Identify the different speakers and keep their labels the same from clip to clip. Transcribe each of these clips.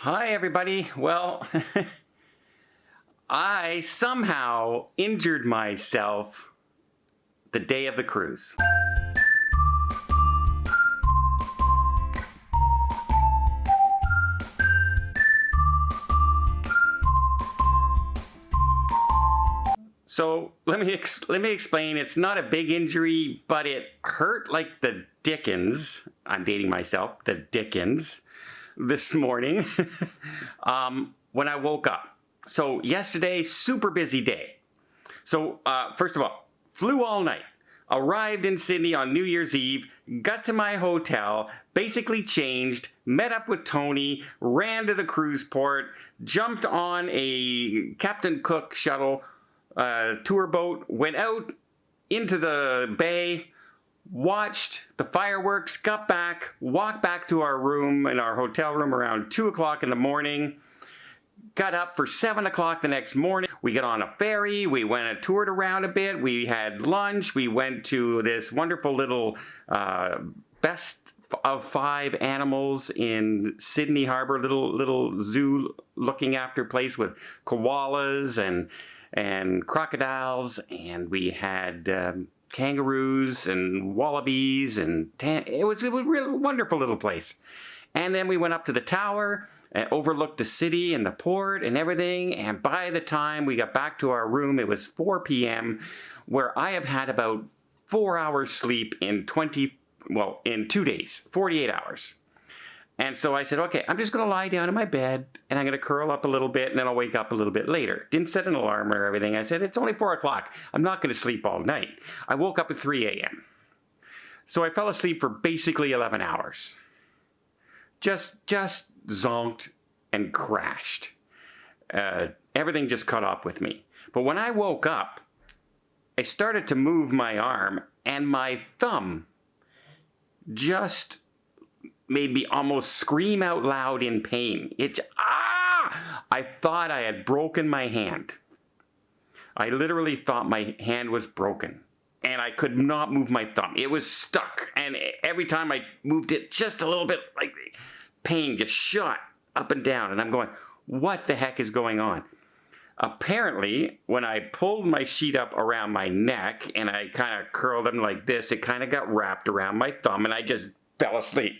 Speaker 1: Hi, everybody. Well, I somehow injured myself the day of the cruise. So let me explain. It's not a big injury, but it hurt like the dickens. I'm dating myself, the dickens, this morning when I woke up. So yesterday, super busy day. So first of all, flew all night. Arrived in Sydney on New Year's Eve, got to my hotel, basically changed, met up with Tony, ran to the cruise port, jumped on a Captain Cook shuttle tour boat, went out into the bay, watched the fireworks, got back, walked back to our room in our hotel room around 2 o'clock in the morning, got up for 7 o'clock the next morning. We got on a ferry, we went and toured around a bit, we had lunch, we went to this wonderful little best of 5 animals in Sydney Harbor, little zoo looking after place with koalas and crocodiles, and we had kangaroos and wallabies, and it was a really wonderful little place. And then we went up to the tower and overlooked the city and the port and everything, and by the time we got back to our room, it was 4 p.m., where I have had about 4 hours sleep in 2 days, 48 hours. And so I said, okay, I'm just going to lie down in my bed, and I'm going to curl up a little bit, and then I'll wake up a little bit later. Didn't set an alarm or everything. I said, it's only 4 o'clock. I'm not going to sleep all night. I woke up at 3 a.m. So I fell asleep for basically 11 hours. Just zonked and crashed. Everything just caught up with me. But when I woke up, I started to move my arm, and my thumb just made me almost scream out loud in pain. I thought I had broken my hand. I literally thought my hand was broken, and I could not move my thumb. It was stuck, and every time I moved it just a little bit, like pain just shot up and down, and I'm going, what the heck is going on? Apparently, when I pulled my sheet up around my neck and I kind of curled them like this, it kind of got wrapped around my thumb, and I just fell asleep.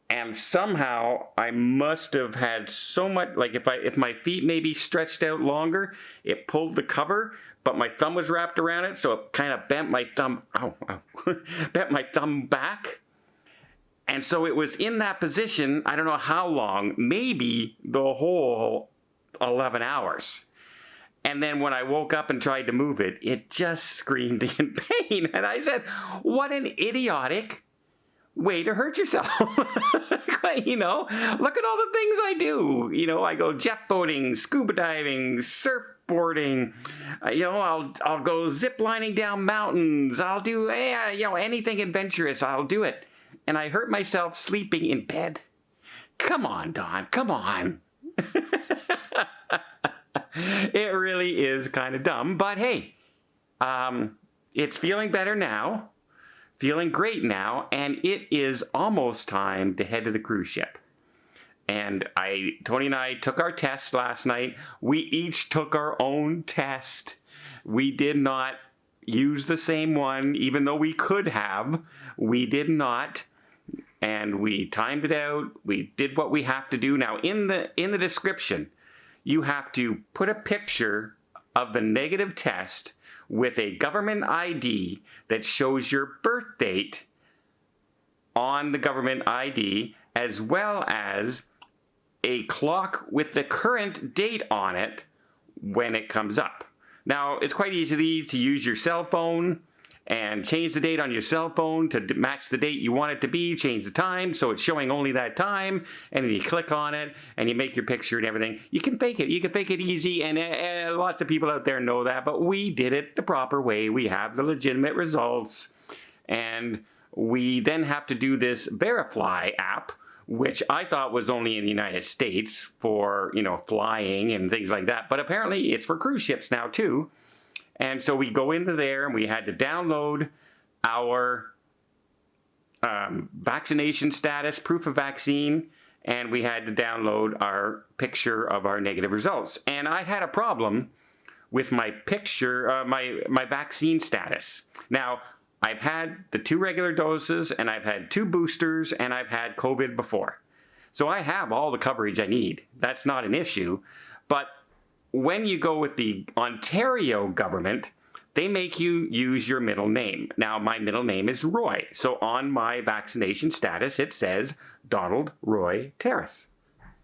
Speaker 1: And somehow I must have had so much, like if my feet maybe stretched out longer, it pulled the cover, but my thumb was wrapped around it, so it kind of bent my thumb, bent my thumb back. And so it was in that position, I don't know how long, maybe the whole 11 hours. And then when I woke up and tried to move it, it just screamed in pain. And I said, what an idiotic way to hurt yourself. You know, look at all the things I do. You know, I go jet boating, scuba diving, surfboarding. I'll go zip lining down mountains. I'll do, anything adventurous. I'll do it. And I hurt myself sleeping in bed. Come on, Don. Come on. It really is kind of dumb. But hey, it's feeling better now. Feeling great now, and it is almost time to head to the cruise ship. And Tony and I took our test last night. We each took our own test. We did not use the same one, even though we could have. We did not. And we timed it out. We did what we have to do. Now, in the description, you have to put a picture of the negative test with a government ID that shows your birth date on the government ID, as well as a clock with the current date on it when it comes up. Now, it's quite easy to use your cell phone and change the date on your cell phone to match the date you want it to be, change the time so it's showing only that time, and then you click on it and you make your picture and everything. You can fake it. You can fake it easy, and lots of people out there know that, but we did it the proper way. We have the legitimate results, and we then have to do this Verify app, which I thought was only in the United States for, flying and things like that, but apparently it's for cruise ships now too. And so we go into there, and we had to download our vaccination status, proof of vaccine, and we had to download our picture of our negative results. And I had a problem with my picture, my vaccine status. Now, I've had the 2 regular doses, and I've had 2 boosters, and I've had COVID before. So I have all the coverage I need. That's not an issue. But when you go with the Ontario government, they make you use your middle name. Now, my middle name is Roy. So on my vaccination status, it says Donald Roy Terris.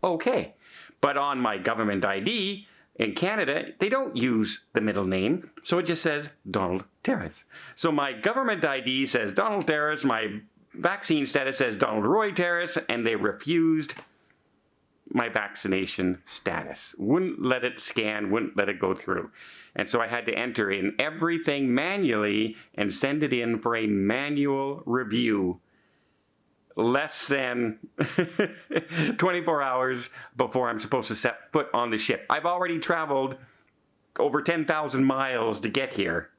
Speaker 1: Okay. But on my government ID in Canada, they don't use the middle name. So it just says Donald Terris. So my government ID says Donald Terris. My vaccine status says Donald Roy Terris. And they refused my vaccination status. Wouldn't let it scan, wouldn't let it go through. And so I had to enter in everything manually and send it in for a manual review less than 24 hours before I'm supposed to set foot on the ship. I've already traveled over 10,000 miles to get here.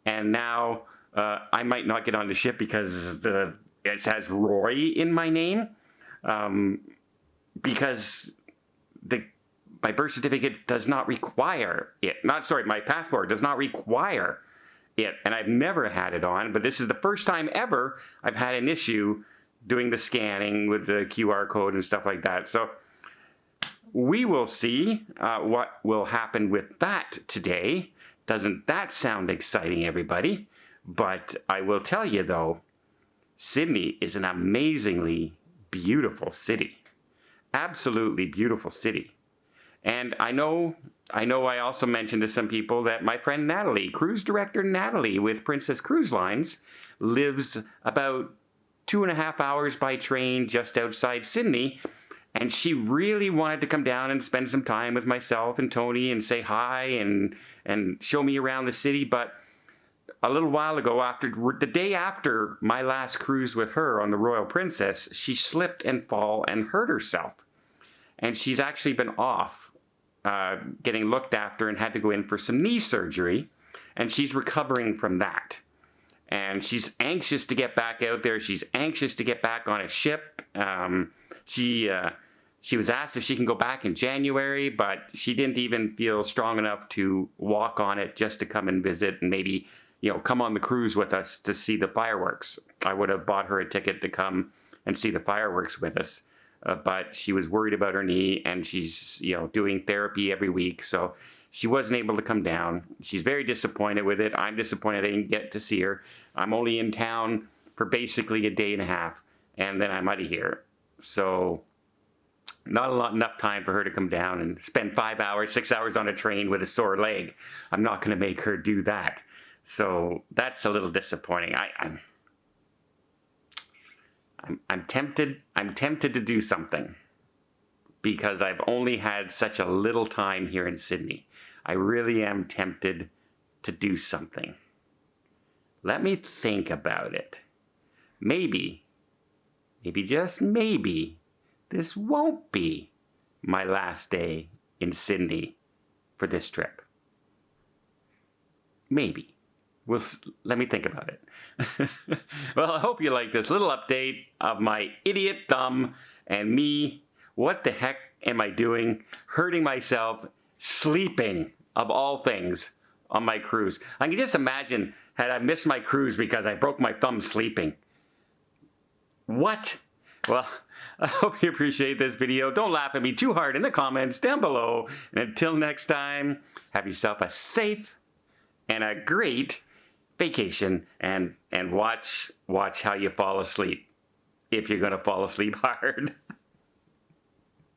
Speaker 1: And now I might not get on the ship because it has Roy in my name. Because my birth certificate does not require it. My passport does not require it. And I've never had it on, but this is the first time ever I've had an issue doing the scanning with the QR code and stuff like that. So we will see what will happen with that today. Doesn't that sound exciting, everybody? But I will tell you, though, Sydney is an amazingly beautiful city. Absolutely beautiful city. And I know I also mentioned to some people that my friend Natalie, cruise director Natalie with Princess Cruise Lines, lives about 2.5 hours by train just outside Sydney. And she really wanted to come down and spend some time with myself and Tony and say hi and show me around the city. But a little while ago, the day after my last cruise with her on the Royal Princess, she slipped and fell and hurt herself. And she's actually been off getting looked after and had to go in for some knee surgery. And she's recovering from that. And she's anxious to get back out there. She's anxious to get back on a ship. She was asked if she can go back in January, but she didn't even feel strong enough to walk on it just to come and visit and maybe, come on the cruise with us to see the fireworks. I would have bought her a ticket to come and see the fireworks with us. But she was worried about her knee, and she's, doing therapy every week. So she wasn't able to come down. She's very disappointed with it. I'm disappointed I didn't get to see her. I'm only in town for basically a day and a half, and then I'm out of here. So not enough time for her to come down and spend 5 hours, 6 hours on a train with a sore leg. I'm not going to make her do that. So that's a little disappointing. I'm tempted to do something because I've only had such a little time here in Sydney. I really am tempted to do something. Let me think about it. Maybe just maybe, this won't be my last day in Sydney for this trip. Maybe. Let me think about it. Well, I hope you like this little update of my idiot thumb and me. What the heck am I doing? Hurting myself, sleeping, of all things, on my cruise. I can just imagine had I missed my cruise because I broke my thumb sleeping. What? Well, I hope you appreciate this video. Don't laugh at me too hard in the comments down below. And until next time, have yourself a safe and a great vacation, and watch how you fall asleep, if you're going to fall asleep hard.